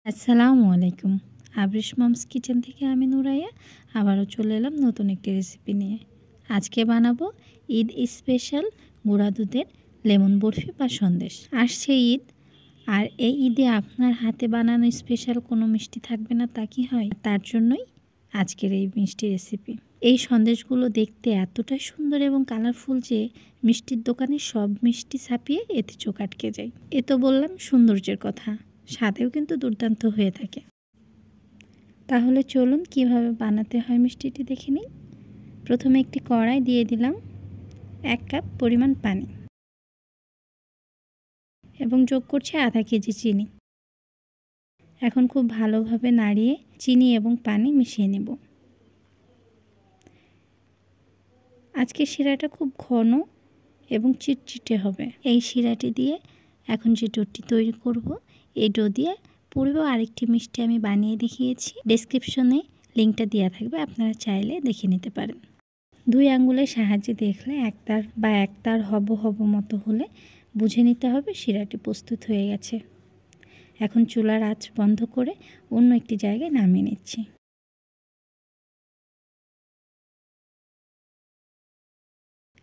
আসসালামু আলাইকুম। আবরিশ moms kitchen থেকে আমি নুরাইয়া আবারও চলে এলাম নতুন একটি রেসিপি নিয়ে। আজকে বানাবো ঈদ স্পেশাল গুঁড়া দুধের লেমন বরফি বা সন্দেশ। আসছে ঈদ, আর এই ঈদে আপনার হাতে বানানো স্পেশাল কোনো মিষ্টি থাকবে না তা কি হয়? তার জন্যই আজকের এই মিষ্টি রেসিপি। এই সন্দেশগুলো দেখতে এতটাই সুন্দর এবং কালারফুল যে মিষ্টির দোকানে সব মিষ্টি ছাপিয়ে এতে চোখ আটকে যায়। এ তো বললাম সৌন্দর্যের কথা, স্বাদেও কিন্তু দুর্দান্ত হয়ে থাকে। তাহলে চলুন কিভাবে বানাতে হয় মিষ্টিটি দেখে নিই। প্রথমে একটি কড়াই দিয়ে দিলাম 1 কাপ পরিমাণ পানি এবং যোগ করছি আধা কেজি চিনি। এখন খুব ভালোভাবে নাড়িয়ে চিনি এবং পানি মিশিয়ে নেব। আজকে শিরাটা খুব ঘন এবং চিটচিটে হবে। এই শিরাটি দিয়ে এখন যে ডোটি তৈরি করব, এই ডো দিয়ে পূর্বেও আরেকটি মিষ্টি আমি বানিয়ে দেখিয়েছি। ডেসক্রিপশনে লিঙ্কটা দেওয়া থাকবে, আপনারা চাইলে দেখে নিতে পারেন। 2 আঙ্গুলের সাহায্যে দেখলে একতার হব মতো হলে বুঝে নিতে হবে শিরাটি প্রস্তুত হয়ে গেছে। এখন চুলার আঁচ বন্ধ করে অন্য একটি জায়গায় নামিয়ে নিচ্ছি।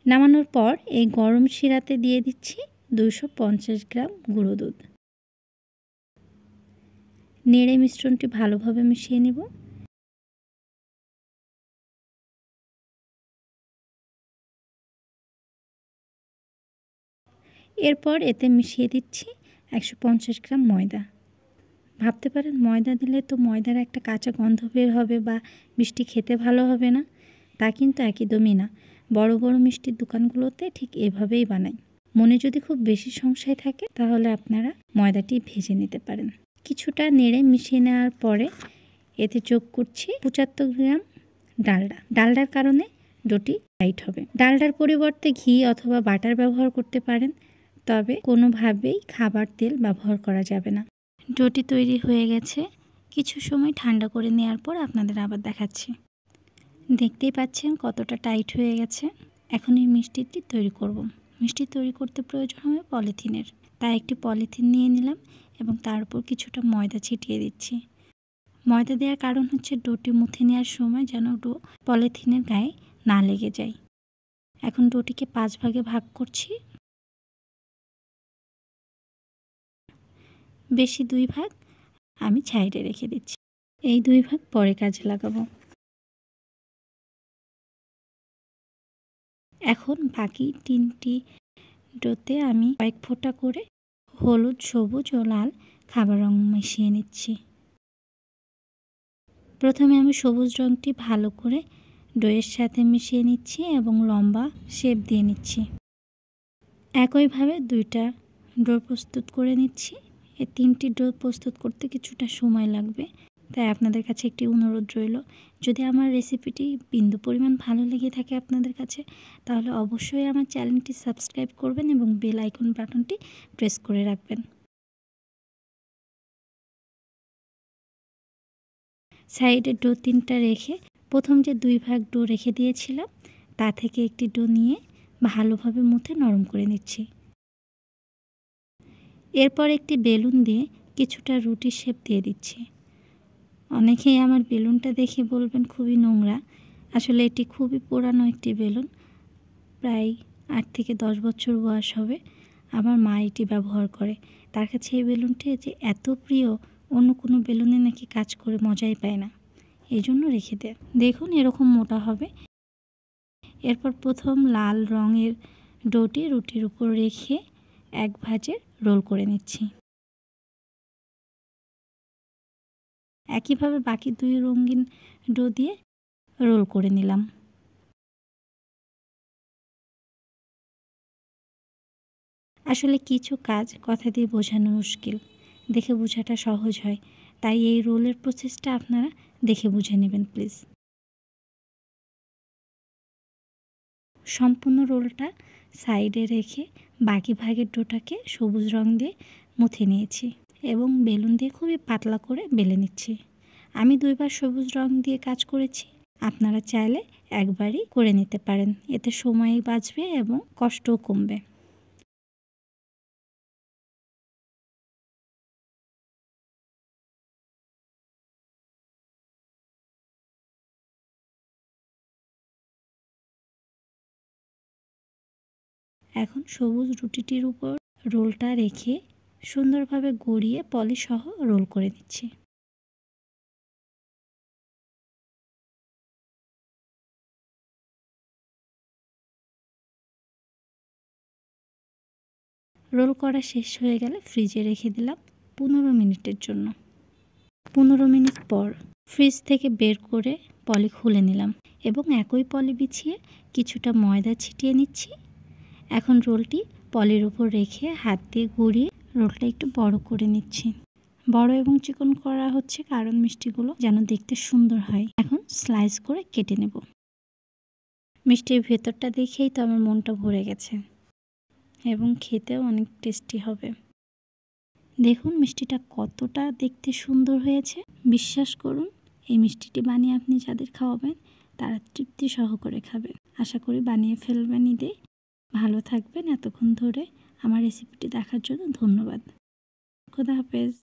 নামানোর পর এই গরম শিরাতে দিয়ে দিচ্ছি 250 গ্রাম গুঁড়ো দুধ। নেড়ে মিশ্রণটি ভালোভাবে মিশিয়ে নেব। এরপর এতে মিশিয়ে দিচ্ছি 150 গ্রাম ময়দা। ভাবতে পারেন ময়দা দিলে তো ময়দার একটা কাঁচা গন্ধ বের হবে বা মিষ্টি খেতে ভালো হবে না। তা কিন্তু একদমই না। বড় বড় মিষ্টির দোকানগুলোতে ঠিক এভাবেই বানায়। মনে যদি খুব বেশি সংশয় থাকে তাহলে আপনারা ময়দাটি ভেজে নিতে পারেন। কিছুটা নেড়ে মিশিয়ে নেওয়ার পরে এতে যোগ করছি 75 গ্রাম ডালডা। ডালডার কারণে ডোটি টাইট হবে। ডালডার পরিবর্তে ঘি অথবা বাটার ব্যবহার করতে পারেন, তবে কোনোভাবেই খাবার তেল ব্যবহার করা যাবে না। ডোটি তৈরি হয়ে গেছে। কিছু সময় ঠান্ডা করে নেওয়ার পর আপনাদের আবার দেখাচ্ছি। দেখতেই পাচ্ছেন কতটা টাইট হয়ে গেছে। এখন এই মিষ্টিটি তৈরি করব। মিষ্টি তৈরি করতে প্রয়োজন হবে পলিথিনের। তাই একটি পলিথিন নিয়ে নিলাম এবং তার উপর কিছুটা ময়দা ছিটিয়ে দিচ্ছি। ময়দা দেওয়ার কারণ হচ্ছে ডোটি মুথে নেওয়ার সময় যেন ডো পলিথিনের গায়ে না লেগে যায়। এখন ডোটিকে 5 ভাগে ভাগ করছি। বেশি 2 ভাগ আমি সাইডে রেখে দিচ্ছি। এই 2 ভাগ পরে কাজে লাগাবো। এখন বাকি 3টি ডোতে আমি কয়েক ফোঁটা করে হলুদ, সবুজ ও লাল খাবার রং মিশিয়ে নিচ্ছি। প্রথমে আমি সবুজ রংটি ভালো করে ডোয়ের সাথে মিশিয়ে নিচ্ছি এবং লম্বা শেপ দিয়ে নিচ্ছি। একইভাবে 2টা ডো প্রস্তুত করে নিচ্ছি। এই 3টি ডো প্রস্তুত করতে কিছুটা সময় লাগবে, তাই আপনাদের কাছে একটি অনুরোধ রইল, যদি আমার রেসিপিটি বিন্দু পরিমাণ ভালো লেগে থাকে আপনাদের কাছে, তাহলে অবশ্যই আমার চ্যানেলটি সাবস্ক্রাইব করবেন এবং বেল আইকন বাটনটি প্রেস করে রাখবেন। সাইডে ডো 3টা রেখে প্রথম যে 2 ভাগ ডো রেখে দিয়েছিলাম তা থেকে একটি ডো নিয়ে ভালোভাবে মুথে নরম করে নিচ্ছি। এরপর একটি বেলুন দিয়ে কিছুটা রুটি শেপ দিয়ে দিচ্ছি। অনেকেই আমার বেলুনটা দেখে বলবেন খুবই নোংরা। আসলে এটি খুবই পুরানো একটি বেলুন, প্রায় 8 থেকে 10 বছর বয়স হবে। আমার মা এটি ব্যবহার করে। তার কাছে এই বেলুনটি যে এত প্রিয়, অন্য কোনো বেলুনে নাকি কাজ করে মজাই পায় না, এই জন্য রেখে দেয়। দেখুন এরকম মোটা হবে। এরপর প্রথম লাল রঙের ডোটি রুটির উপর রেখে এক ভাঁজে রোল করে নিচ্ছি। একইভাবে বাকি 2 রঙিন ডো দিয়ে রোল করে নিলাম। আসলে কিছু কাজ কথা দিয়ে বোঝানো মুশকিল, দেখে বোঝাটা সহজ হয়। তাই এই রোলের প্রসেসটা আপনারা দেখে বুঝে নেবেন প্লিজ। সম্পূর্ণ রোলটা সাইডে রেখে বাকি ভাগের ডোটাকে সবুজ রং দিয়ে মুথে নিয়েছি এবং বেলুন দিয়ে খুবই পাতলা করে বেলে নিচ্ছি। আমি 2 বার সবুজ রং দিয়ে কাজ করেছি, আপনারা চাইলে একবারই করে নিতে পারেন। এতে সময় বাঁচবে এবং কষ্টও কমবে। এখন সবুজ রুটিটির উপর রোলটা রেখে সুন্দরভাবে গড়িয়ে পলি সহ রোল করে নিচ্ছি। রোল করা শেষ হয়ে গেলে ফ্রিজে রেখে দিলাম 15 মিনিটের জন্য। 15 মিনিট পর ফ্রিজ থেকে বের করে পলি খুলে নিলাম এবং একই পলি বিছিয়ে কিছুটা ময়দা ছিটিয়ে নিচ্ছি। এখন রোলটি পলির উপর রেখে হাত দিয়ে ঘুরিয়ে রোলটা একটু বড় করে নিচ্ছি। বড় এবং চিকন করা হচ্ছে কারণ মিষ্টিগুলো যেন দেখতে সুন্দর হয়। এখন স্লাইস করে কেটে নেব। মিষ্টির ভেতরটা দেখেই তো আমার মনটা ভরে গেছে এবং খেতেও অনেক টেস্টি হবে। দেখুন মিষ্টিটা কতটা দেখতে সুন্দর হয়েছে। বিশ্বাস করুন, এই মিষ্টিটি বানিয়ে আপনি যাদের খাওয়াবেন তারা তৃপ্তি সহকারে খাবে। আশা করি বানিয়ে ফেলবেন ঈদে। ভালো থাকবেন। এতক্ষণ ধরে আমার রেসিপিটি দেখার জন্য ধন্যবাদ। খোদা হাফেজ।